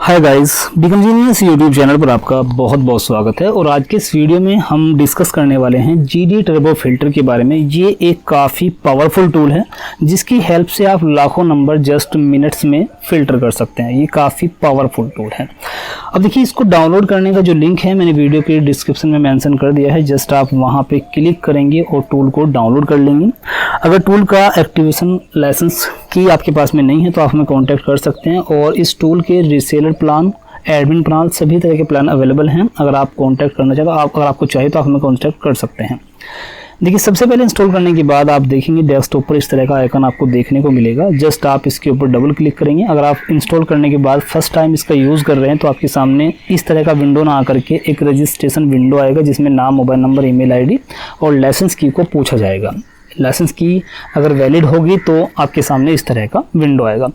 Hi guys, become genius YouTube channel पर आपका बहुत बहुत स्वागत है। और आज के इस वीडियो में हम डिस्कस करने वाले हैं GD टर्बो फिल्टर के बारे में। ये एक काफ़ी पावरफुल टूल है जिसकी हेल्प से आप लाखों नंबर जस्ट मिनट्स में फिल्टर कर सकते हैं। ये काफ़ी पावरफुल टूल है। अब देखिए, इसको डाउनलोड करने का जो लिंक है मैंने वीडियो के डिस्क्रिप्शन में मेंशन कर दिया है। जस्ट आप वहाँ पे क्लिक करेंगे और टूल को डाउनलोड कर लेंगे। अगर टूल का एक्टिवेशन लाइसेंस की आपके पास में नहीं है तो आप हमें कॉन्टैक्ट कर सकते हैं। और इस टूल के रीसेलर प्लान, एडमिन प्लान, सभी तरह के प्लान अवेलेबल हैं। अगर आप कॉन्टैक्ट करना चाहते हो, अगर आपको चाहिए तो आप हमें कॉन्टैक्ट कर सकते हैं। देखिए, सबसे पहले इंस्टॉल करने के बाद आप देखेंगे डेस्कटॉप पर इस तरह का आइकन आपको देखने को मिलेगा। जस्ट आप इसके ऊपर डबल क्लिक करेंगे। अगर आप इंस्टॉल करने के बाद फर्स्ट टाइम इसका यूज़ कर रहे हैं तो आपके सामने इस तरह का विंडो ना आकर के एक रजिस्ट्रेशन विंडो आएगा जिसमें नाम, मोबाइल नंबर, ईमेल आईडी और लाइसेंस की को पूछा जाएगा। लाइसेंस की अगर वैलिड होगी तो आपके सामने इस तरह का विंडो आएगा।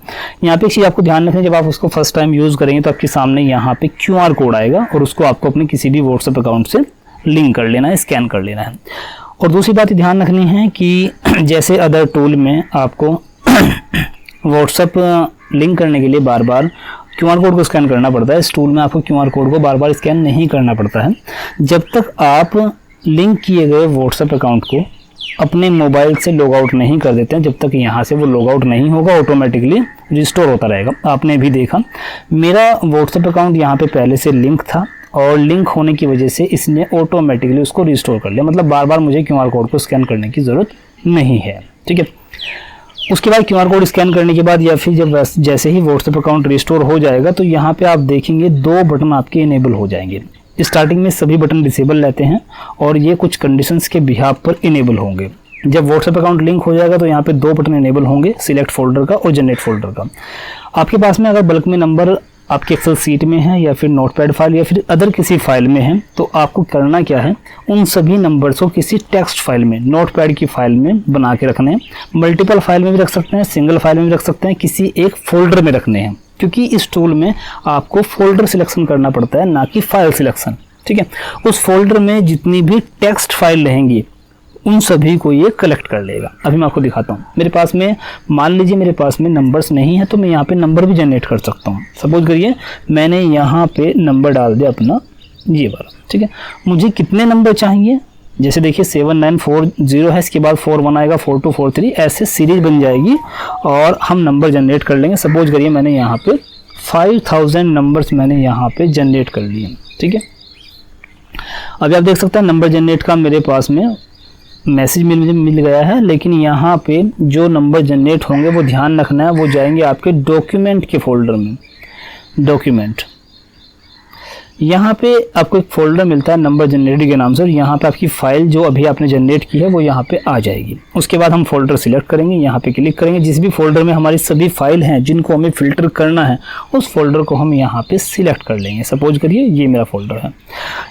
यहाँ पे एक चीज़ आपको ध्यान रखना है, जब आप उसको फर्स्ट टाइम यूज़ करेंगे तो आपके सामने यहाँ पे QR कोड आएगा और उसको आपको अपने किसी भी व्हाट्सएप अकाउंट से लिंक कर लेना है, स्कैन कर लेना है। और दूसरी बात ध्यान रखनी है कि जैसे अदर टूल में आपको व्हाट्सएप लिंक करने के लिए बार बार QR कोड को स्कैन करना पड़ता है, इस टूल में आपको QR कोड को बार बार स्कैन नहीं करना पड़ता है। जब तक आप लिंक किए गए व्हाट्सएप अकाउंट को अपने मोबाइल से लॉग आउट नहीं कर देते हैं, जब तक यहाँ से वो लॉग आउट नहीं होगा ऑटोमेटिकली रिस्टोर होता रहेगा। आपने भी देखा, मेरा व्हाट्सएप अकाउंट यहाँ पे पहले से लिंक था और लिंक होने की वजह से इसने ऑटोमेटिकली उसको रिस्टोर कर लिया। मतलब बार बार मुझे QR कोड को स्कैन करने की ज़रूरत नहीं है। ठीक है, उसके बाद QR कोड स्कैन करने के बाद या फिर जब जैसे ही व्हाट्सएप अकाउंट रिस्टोर हो जाएगा तो यहाँ पे आप देखेंगे 2 बटन आपके इनेबल हो जाएंगे। स्टार्टिंग में सभी बटन डिसेबल रहते हैं और ये कुछ कंडीशंस के बिहाफ पर इनेबल होंगे। जब व्हाट्सएप अकाउंट लिंक हो जाएगा तो यहाँ पे 2 बटन इनेबल होंगे, सिलेक्ट फोल्डर का और जनरेट फोल्डर का। आपके पास में अगर बल्क में नंबर आपके एक्सेल सीट में है या फिर नोटपैड फाइल या फिर अदर किसी फाइल में है तो आपको करना क्या है, उन सभी नंबर्स को किसी टेक्स्ट फाइल में, नोटपैड की फाइल में बना के रखने हैं। मल्टीपल फाइल में भी रख सकते हैं, सिंगल फाइल में भी रख सकते हैं, किसी एक फोल्डर में रखने हैं, क्योंकि इस टूल में आपको फोल्डर सिलेक्शन करना पड़ता है, ना कि फाइल सिलेक्शन। ठीक है, उस फोल्डर में जितनी भी टेक्स्ट फाइल रहेंगी उन सभी को ये कलेक्ट कर लेगा। अभी मैं आपको दिखाता हूँ। मेरे पास में, मान लीजिए मेरे पास में नंबर्स नहीं है तो मैं यहाँ पे नंबर भी जनरेट कर सकता हूँ। सपोज करिए मैंने यहाँ पे नंबर डाल दिया अपना ये वाला। ठीक है, मुझे कितने नंबर चाहिए, जैसे देखिए 7940 है, इसके बाद 41 आएगा, 4243, ऐसे सीरीज बन जाएगी और हम नंबर जनरेट कर लेंगे। सपोज करिए मैंने यहाँ पे 5000 नंबर्स मैंने यहाँ पे जनरेट कर लिए। ठीक है, अभी आप देख सकते हैं नंबर जनरेट का मेरे पास में मैसेज मिल गया है, लेकिन यहाँ पे जो नंबर जनरेट होंगे वो ध्यान रखना है, वो जाएंगे आपके डॉक्यूमेंट के फोल्डर में। डॉक्यूमेंट, यहाँ पे आपको एक फोल्डर मिलता है नंबर जनरेटर के नाम से और यहाँ पे आपकी फाइल जो अभी आपने जनरेट की है वो यहाँ पे आ जाएगी। उसके बाद हम फोल्डर सिलेक्ट करेंगे, यहाँ पे क्लिक करेंगे। जिस भी फोल्डर में हमारी सभी फाइल हैं जिनको हमें फिल्टर करना है उस फोल्डर को हम यहाँ पे सिलेक्ट कर लेंगे। सपोज करिए ये मेरा फोल्डर है।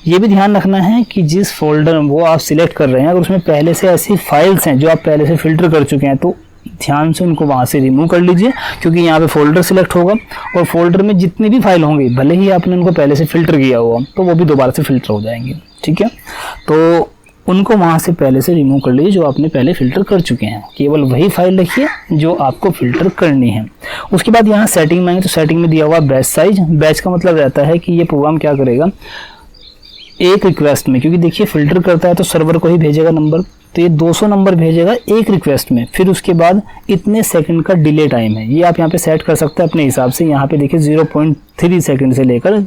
ये भी ध्यान रखना है कि जिस फोल्डर वो आप सिलेक्ट कर रहे हैं अगर उसमें पहले से ऐसी फाइल्स हैं जो आप पहले से फिल्टर कर चुके हैं तो ध्यान से उनको वहाँ से रिमूव कर लीजिए, क्योंकि यहाँ पे फोल्डर सिलेक्ट होगा और फोल्डर में जितने भी फाइल होंगे भले ही आपने उनको पहले से फिल्टर किया हुआ तो वो भी दोबारा से फिल्टर हो जाएंगे। ठीक है, तो उनको वहाँ से पहले से रिमूव कर लीजिए जो आपने पहले फिल्टर कर चुके हैं। केवल वही फाइल रखिए जो आपको फिल्टर करनी है। उसके बाद यहाँ सेटिंग में आएंगे तो सेटिंग में दिया हुआ बैच साइज। बैच का मतलब रहता है कि ये प्रोग्राम क्या करेगा, एक रिक्वेस्ट में, क्योंकि देखिए फिल्टर करता है तो सर्वर को ही भेजेगा नंबर, तो ये 200 नंबर भेजेगा एक रिक्वेस्ट में। फिर उसके बाद इतने सेकंड का डिले टाइम है, ये आप यहाँ पे सेट कर सकते हैं अपने हिसाब से। यहाँ पे देखिए 0.3 सेकंड से लेकर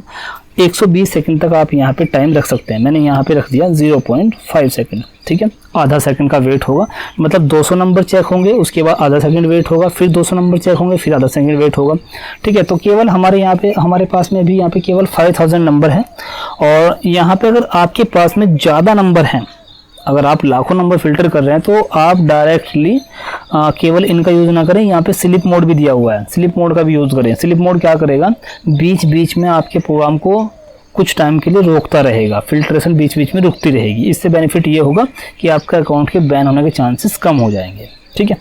120 सेकंड तक आप यहाँ पे टाइम रख सकते हैं। मैंने यहाँ पे रख दिया 0.5 सेकंड। ठीक है, आधा सेकंड का वेट होगा, मतलब 200 नंबर चेक होंगे, उसके बाद आधा सेकंड वेट होगा, फिर 200 नंबर चेक होंगे, फिर आधा सेकंड वेट होगा। ठीक है, तो केवल हमारे यहाँ पे, हमारे पास में भी यहाँ पे केवल 5000 नंबर है। और यहाँ पे अगर आपके पास में ज़्यादा नंबर हैं, अगर आप लाखों नंबर फिल्टर कर रहे हैं तो आप डायरेक्टली केवल इनका यूज़ ना करें। यहाँ पे स्लिप मोड भी दिया हुआ है, स्लिप मोड का भी यूज़ करें। स्लिप मोड क्या करेगा, बीच बीच में आपके प्रोग्राम को कुछ टाइम के लिए रोकता रहेगा, फिल्ट्रेशन बीच बीच में रुकती रहेगी। इससे बेनिफिट ये होगा कि आपका अकाउंट के बैन होने के चांसेस कम हो जाएंगे। ठीक है,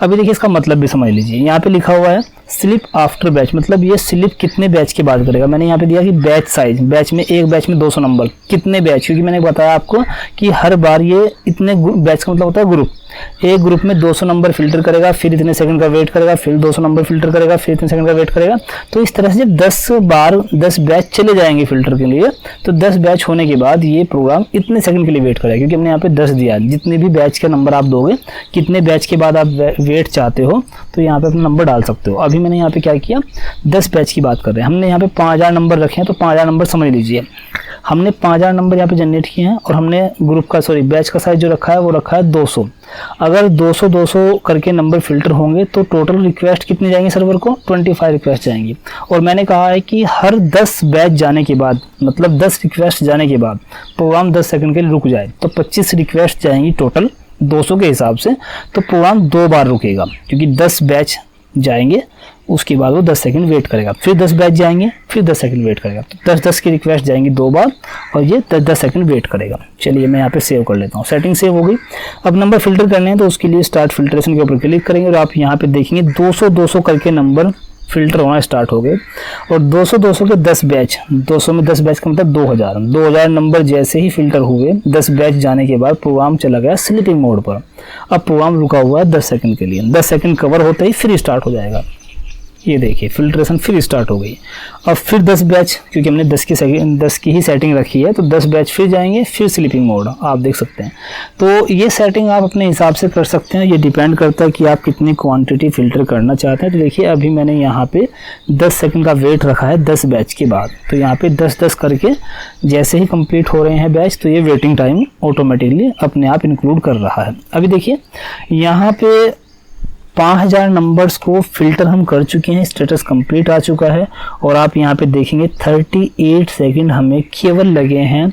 अभी देखिए इसका मतलब भी समझ लीजिए। यहाँ पे लिखा हुआ है स्लिप आफ्टर बैच, मतलब ये स्लिप कितने बैच के बाद करेगा। मैंने यहाँ पे दिया कि बैच साइज, बैच में एक बैच में 200 नंबर, कितने बैच, क्योंकि मैंने बताया आपको कि हर बार ये इतने बैच का मतलब होता है ग्रुप। एक ग्रुप में 200 नंबर फिल्टर करेगा, फिर इतने सेकंड का वेट करेगा, फिर 200 नंबर फिल्टर करेगा, फिर इतने सेकंड का वेट करेगा। तो इस तरह से जब 10 बार 10 बैच चले जाएंगे फिल्टर के लिए, तो 10 बैच होने के बाद ये प्रोग्राम इतने सेकंड के लिए वेट करेगा, क्योंकि हमने यहाँ पे 10 दिया। जितने भी बैच का नंबर आप दोगे, कितने बैच के बाद आप वेट चाहते हो, तो यहाँ पे अपना नंबर डाल सकते हो। अभी मैंने यहाँ पे क्या किया, 10 बैच की बात कर रहे हैं, हमने यहाँ पे 5000 नंबर रखे हैं, तो 5000 नंबर समझ लीजिए। हमने 5000 नंबर यहाँ पे जनरेट किए हैं, और हमने ग्रुप का बैच का साइज जो रखा है वो रखा है 200। अगर 200 करके नंबर फिल्टर होंगे तो टोटल रिक्वेस्ट कितनी जाएंगी सर्वर को, 25 रिक्वेस्ट जाएंगी। और मैंने कहा है कि हर 10 बैच जाने के बाद, मतलब 10 रिक्वेस्ट जाने के बाद प्रोग्राम 10 सेकंड के लिए रुक जाए, तो 25 रिक्वेस्ट जाएंगी टोटल 200 के हिसाब से। तो प्रोग्राम 2 बार रुकेगा, क्योंकि 10 बैच जाएंगे, उसके बाद वो 10 सेकंड वेट करेगा, फिर 10 बैच जाएंगे, फिर 10 सेकंड वेट करेगा। तो 10-10 की रिक्वेस्ट जाएंगी 2 बार, और ये 10-10 सेकंड वेट करेगा। चलिए मैं यहाँ पे सेव कर लेता हूँ, सेटिंग सेव हो गई। अब नंबर फिल्टर करने हैं, तो उसके लिए स्टार्ट फिल्ट्रेशन के ऊपर क्लिक करेंगे, और आप यहाँ पे देखेंगे 200 करके नंबर फिल्टर होना स्टार्ट हो गए। और 200 के 10 बैच, 200 में 10 बैच का मतलब 2000 नंबर जैसे ही फिल्टर हुए, 10 बैच जाने के बाद प्रोग्राम चला गया स्लीपिंग मोड पर। अब प्रोग्राम रुका हुआ है 10 सेकंड के लिए, 10 सेकंड कवर होते ही फिर स्टार्ट हो जाएगा। ये देखिए फिल्ट्रेशन फिर स्टार्ट हो गई। अब फिर 10 बैच, क्योंकि हमने 10 की ही सेटिंग रखी है, तो 10 बैच फिर जाएंगे, फिर स्लीपिंग मोड आप देख सकते हैं। तो ये सेटिंग आप अपने हिसाब से कर सकते हैं, ये डिपेंड करता है कि आप कितनी क्वांटिटी फिल्टर करना चाहते हैं। तो देखिए अभी मैंने यहाँ पे 10 सेकंड का वेट रखा है 10 बैच के बाद, तो यहाँ पे 10-10 करके जैसे ही कंप्लीट हो रहे हैं बैच, तो ये वेटिंग टाइम ऑटोमेटिकली अपने आप इंक्लूड कर रहा है। अभी देखिए यहाँ पे 5000 नंबर्स को फिल्टर हम कर चुके हैं, स्टेटस कंप्लीट आ चुका है। और आप यहाँ पे देखेंगे 38 सेकंड हमें केवल लगे हैं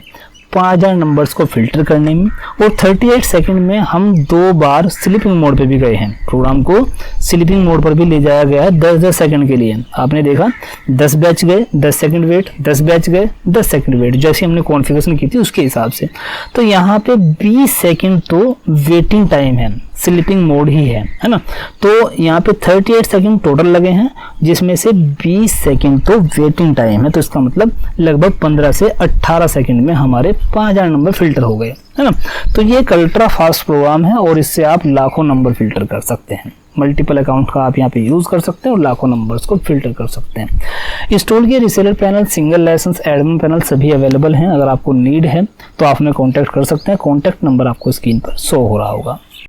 5000 नंबर्स को फिल्टर करने में, और 38 सेकंड में हम 2 बार स्लीपिंग मोड पे भी गए हैं। प्रोग्राम को स्लीपिंग मोड पर भी ले जाया गया है 10-10 सेकंड के लिए। आपने देखा 10 बैच गए, 10 सेकंड वेट, 10 बैच गए, 10 सेकंड वेट, जैसे हमने कॉन्फ़िगरेशन की थी उसके हिसाब से। तो यहाँ पे 20 सेकंड तो वेटिंग टाइम है, स्लीपिंग मोड ही है ना। तो यहाँ पे 38 सेकंड टोटल लगे हैं, जिसमें से 20 सेकंड तो वेटिंग टाइम है। तो इसका मतलब लगभग 15 से 18 सेकंड में हमारे 5000 नंबर फिल्टर हो गए, है ना। तो ये एक अल्ट्रा फास्ट प्रोग्राम है, और इससे आप लाखों नंबर फिल्टर कर सकते हैं। मल्टीपल अकाउंट का आप यहाँ पे यूज़ कर सकते हैं और लाखों नंबर्स को फिल्टर कर सकते हैं। इंस्टॉल किए reseller panel, single licence, admin panel सभी अवेलेबल हैं। अगर आपको नीड है तो आप हमें कॉन्टैक्ट कर सकते हैं। कॉन्टैक्ट नंबर आपको स्क्रीन पर शो हो रहा होगा।